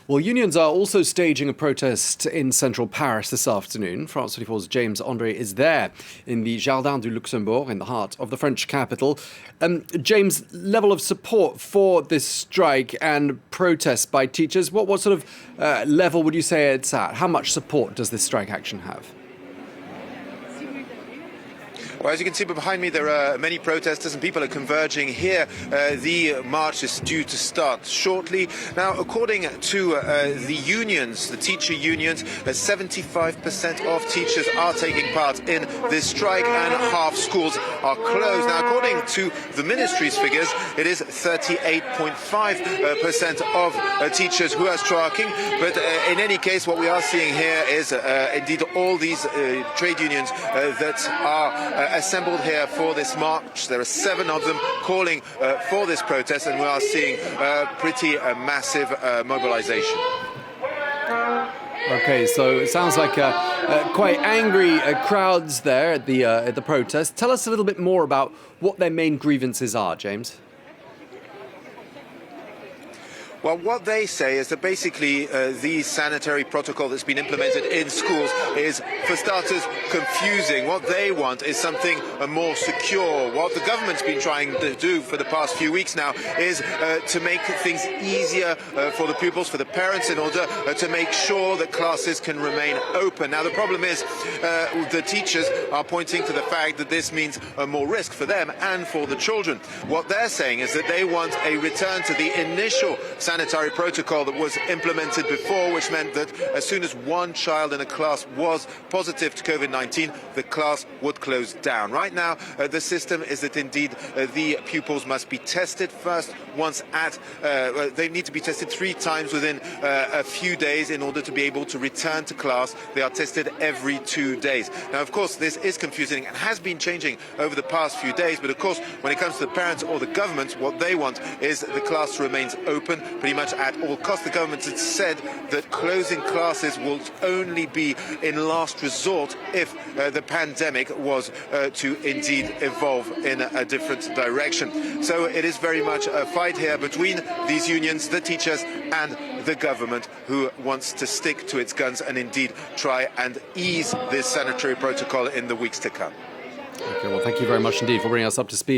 Well, unions are also staging a protest in central Paris this afternoon. France 24's James Andre is there in the Jardin du Luxembourg, in the heart of the French capital. James, level of support for this strike and protest by teachers, what sort of level would you say it's at? How much support does this strike action have? Well, as you can see behind me, there are many protesters and people are converging here. The march is due to start shortly. Now, according to the unions, the teacher unions, 75% of teachers are taking part in this strike and half schools are closed. Now, according to the ministry's figures, it is 38.5% of teachers who are striking. But in any case, what we are seeing here is indeed all these trade unions that are assembled here for this march. There are 7 of them calling for this protest, and we are seeing pretty massive mobilization. Okay, so it sounds like quite angry crowds there at the protest. Tell us a little bit more about what their main grievances are, James. Well, what they say is that basically the sanitary protocol that's been implemented in schools is, for starters, confusing. What they want is something more secure. What the government's been trying to do for the past few weeks now is to make things easier for the pupils, for the parents, in order to make sure that classes can remain open. Now, the problem is the teachers are pointing to the fact that this means more risk for them and for the children. What they're saying is that they want a return to the initial sanitary protocol that was implemented before, which meant that as soon as one child in a class was positive to Covid-19, the class would close down. Right now, the system is that indeed the pupils must be tested first they need to be tested 3 times within a few days in order to be able to return to class. They are tested every 2 days. Now, of course, this is confusing and has been changing over the past few days, but of course, when it comes to the parents or the government, what they want is the class remains open pretty much at all costs. The government has said that closing classes will only be in last resort if the pandemic was to indeed evolve in a different direction. So it is very much a fight here between these unions, the teachers and the government, who wants to stick to its guns and indeed try and ease this sanitary protocol in the weeks to come. Okay, well, thank you very much indeed for bringing us up to speed.